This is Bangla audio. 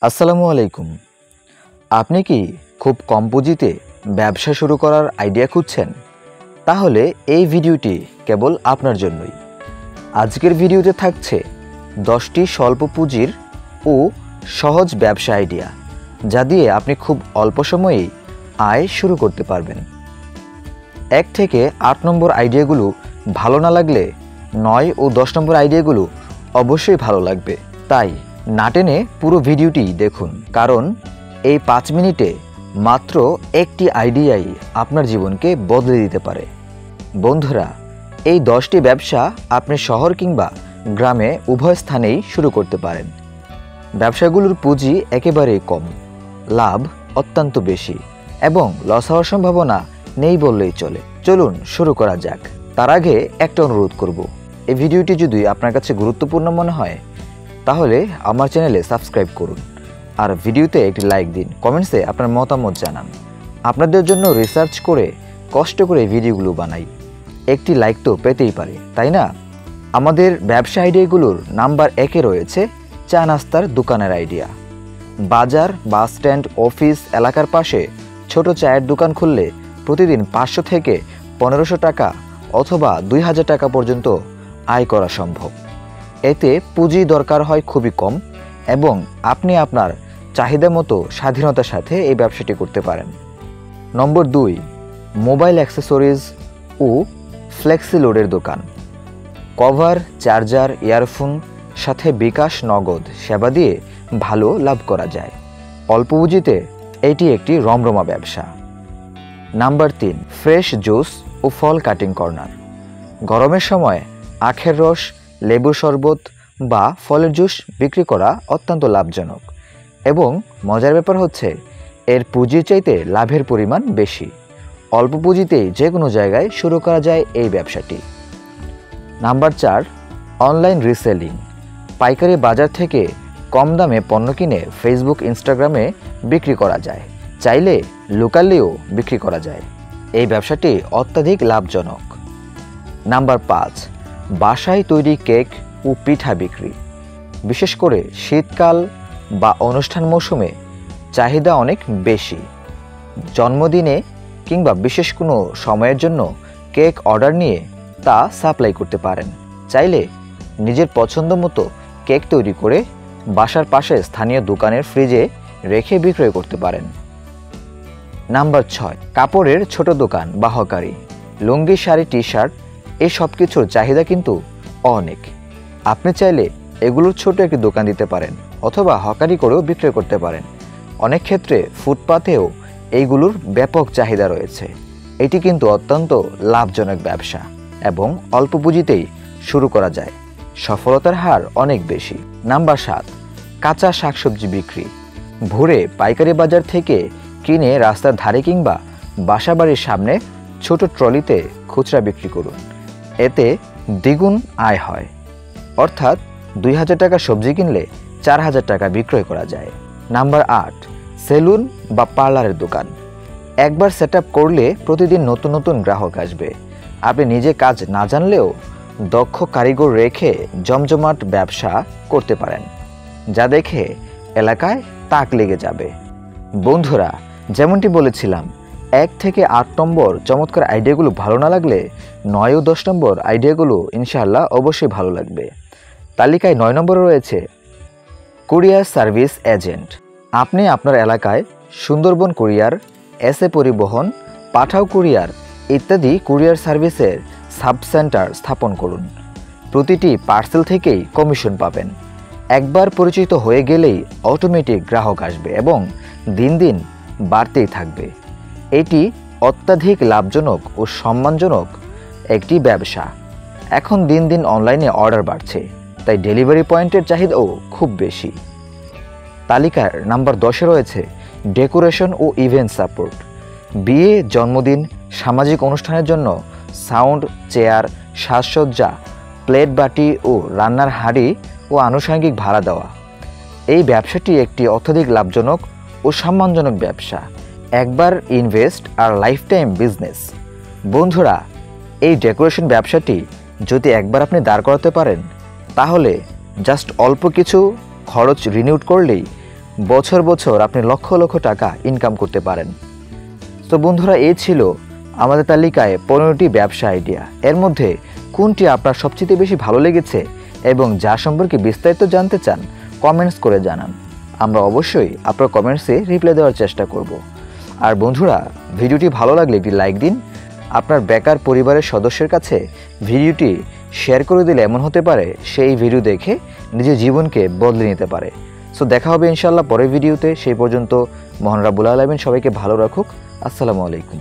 আসসালামু আলাইকুম। আপনি কি খুব কম পুঁজিতে ব্যবসা শুরু করার আইডিয়া খুঁজছেন? তাহলে এই ভিডিওটি কেবল আপনার জন্যই। আজকের ভিডিওতে থাকছে 10টি স্বল্প পুঁজির ও সহজ ব্যবসা আইডিয়া, যা দিয়ে আপনি খুব অল্প সময়েই আয় শুরু করতে পারবেন। 1 থেকে 8 নম্বর আইডিয়াগুলো ভালো না লাগলে 9 ও 10 নম্বর আইডিয়াগুলো অবশ্যই ভালো লাগবে। তাই না টেনে পুরো ভিডিওটি দেখুন, কারণ এই 5 মিনিটে মাত্র একটি আইডিয়াই আপনার জীবনকে বদলে দিতে পারে। বন্ধুরা, এই 10টি ব্যবসা আপনি শহর কিংবা গ্রামে উভয় স্থানেই শুরু করতে পারেন। ব্যবসাগুলোর পুঁজি একেবারেই কম, লাভ অত্যন্ত বেশি এবং লস হওয়ার সম্ভাবনা নেই বললেই চলে। চলুন শুরু করা যাক। তার আগে একটা অনুরোধ করব, এই ভিডিওটি যদি আপনার কাছে গুরুত্বপূর্ণ মনে হয় তাহলে আমার চ্যানেলে সাবস্ক্রাইব করুন আর ভিডিওতে একটি লাইক দিন, কমেন্টসে আপনার মতামত জানান। আপনাদের জন্য রিসার্চ করে কষ্ট করে ভিডিওগুলো বানাই, একটি লাইক তো পেতেই পারে, তাই না? আমাদের ব্যবসা আইডিয়াগুলোর নাম্বার 1-এ রয়েছে চা নাস্তার দোকানের আইডিয়া। বাজার, বাস স্ট্যান্ড, অফিস এলাকার পাশে ছোট চায়ের দোকান খুললে প্রতিদিন 500 থেকে 1500 টাকা অথবা 2000 টাকা পর্যন্ত আয় করা সম্ভব। এতে পুঁজি দরকার হয় খুবই কম এবং আপনি আপনার চাহিদা মতো স্বাধীনতার সাথে এই ব্যবসাটি করতে পারেন। নম্বর 2, মোবাইল অ্যাক্সেসরিজ ও ফ্লেক্সি লোডের দোকান। কভার, চার্জার, ইয়ারফোন সাথে বিকাশ নগদ সেবা দিয়ে ভালো লাভ করা যায়। অল্প পুঁজিতে এটি একটি রমরমা ব্যবসা। নাম্বার 3, ফ্রেশ জুস ও ফল কাটিং কর্নার। গরমের সময় আখের রস, লেবুর শরবত বা ফলের জুস বিক্রি করা অত্যন্ত লাভজনক এবং মজার ব্যাপার হচ্ছে এর পুঁজির চাইতে লাভের পরিমাণ বেশি। অল্প পুঁজিতেই যে কোনো জায়গায় শুরু করা যায় এই ব্যবসাটি। Number 4, online reselling. পাইকারি বাজার থেকে কম দামে পণ্য কিনে ফেসবুক, ইনস্টাগ্রামে বিক্রি করা যায়, চাইলে লোকালেও বিক্রি করা যায়। এই ব্যবসাটি অত্যাধিক লাভজনক। নাম্বার 5, বাসায় তৈরি কেক ও পিঠা বিক্রি। বিশেষ করে শীতকাল বা অনুষ্ঠান মৌসুমে চাহিদা অনেক বেশি। জন্মদিনে কিংবা বিশেষ কোনো সময়ের জন্য কেক অর্ডার নিয়ে তা সাপ্লাই করতে পারেন। চাইলে নিজের পছন্দ মতো কেক তৈরি করে বাসার পাশে স্থানীয় দোকানের ফ্রিজে রেখে বিক্রয় করতে পারেন। নাম্বার 6, কাপড়ের ছোট দোকান বা হকারি। লুঙ্গি, শাড়ি, টি শার্ট এই সব কিছুর চাহিদা কিন্তু অনেক। আপনি চাইলে এগুলোর ছোট একটি দোকান দিতে পারেন অথবা হকারি করেও বিক্রয় করতে পারেন। অনেক ক্ষেত্রে ফুটপাতেও এইগুলোর ব্যাপক চাহিদা রয়েছে। এটি কিন্তু অত্যন্ত লাভজনক ব্যবসা এবং অল্প পুঁজিতেই শুরু করা যায়। সফলতার হার অনেক বেশি। নাম্বার 7, কাঁচা শাকসবজি বিক্রি। ভোরে পাইকারি বাজার থেকে কিনে রাস্তার ধারে কিংবা বাসাবাড়ির সামনে ছোট ট্রলিতে খুচরা বিক্রি করুন। এতে দ্বিগুণ আয় হয়, অর্থাৎ 2000 টাকা সবজি কিনলে 4000 টাকা বিক্রয় করা যায়। নাম্বার 8, সেলুন বা পার্লারের দোকান। একবার সেট আপ করলে প্রতিদিন নতুন নতুন গ্রাহক আসবে। আপনি নিজে কাজ না জানলেও দক্ষ কারিগর রেখে জমজমাট ব্যবসা করতে পারেন, যা দেখে এলাকায় তাক লেগে যাবে। বন্ধুরা, যেমনটি বলেছিলাম, 1 থেকে 8 নম্বর চমৎকার আইডিয়াগুলো ভালো না লাগলে 9 ও 10 নম্বর আইডিয়াগুলো ইনশাআল্লাহ অবশ্যই ভালো লাগবে। তালিকায় 9 নম্বরে রয়েছে কুরিয়ার সার্ভিস এজেন্ট। আপনি আপনার এলাকায় সুন্দরবন কুরিয়ার, এসএ পরিবহন, পাঠাও কুরিয়ার ইত্যাদি কুরিয়ার সার্ভিসের সাব সেন্টার স্থাপন করুন। প্রতিটি পার্সেল থেকেই কমিশন পাবেন। একবার পরিচিত হয়ে গেলেই অটোমেটিক গ্রাহক আসবে এবং দিন দিন বাড়তেই থাকবে। এটি অত্যাধিক লাভজনক ও সম্মানজনক একটি ব্যবসা। এখন দিন দিন অনলাইনে অর্ডার বাড়ছে, তাই ডেলিভারি পয়েন্টের চাহিদাও খুব বেশি। তালিকার নাম্বার 10-এ রয়েছে ডেকোরেশন ও ইভেন্ট সাপোর্ট। বিয়ে, জন্মদিন, সামাজিক অনুষ্ঠানের জন্য সাউন্ড, চেয়ার, সাজসজ্জা, প্লেট, বাটি ও রান্নার হাঁড়ি ও আনুষঙ্গিক ভাড়া দেওয়া। এই ব্যবসাটি একটি অত্যধিক লাভজনক ও সম্মানজনক ব্যবসা। একবার ইনভেস্ট আর লাইফ টাইম বিজনেস। বন্ধুরা, এই ডেকোরেশন ব্যবসাটি যদি একবার আপনি দাঁড় করাতে পারেন তাহলে জাস্ট অল্প কিছু খরচ রিনিউড করলেই বছর বছর আপনি লক্ষ লক্ষ টাকা ইনকাম করতে পারেন। তো বন্ধুরা, এই ছিল আমাদের তালিকায় 15টি ব্যবসা আইডিয়া। এর মধ্যে কোনটি আপনার সবচেয়ে বেশি ভালো লেগেছে এবং যা সম্পর্কে বিস্তারিত জানতে চান কমেন্টস করে জানান। আমরা অবশ্যই আপনার কমেন্টসে রিপ্লাই দেওয়ার চেষ্টা করব। আর বন্ধুরা, ভিডিওটি ভালো লাগলে একটি লাইক দিন। আপনার বেকার পরিবারের সদস্যের কাছে ভিডিওটি শেয়ার করে দিলে এমন হতে পারে সেই ভিডিও দেখে নিজের জীবনকে বদলে নিতে পারে। সো দেখা হবে ইনশাআল্লাহ পরের ভিডিওতে। সেই পর্যন্ত মহান রাব্বুল আলামিন সবাইকে ভালো রাখুক। আসসালামু আলাইকুম।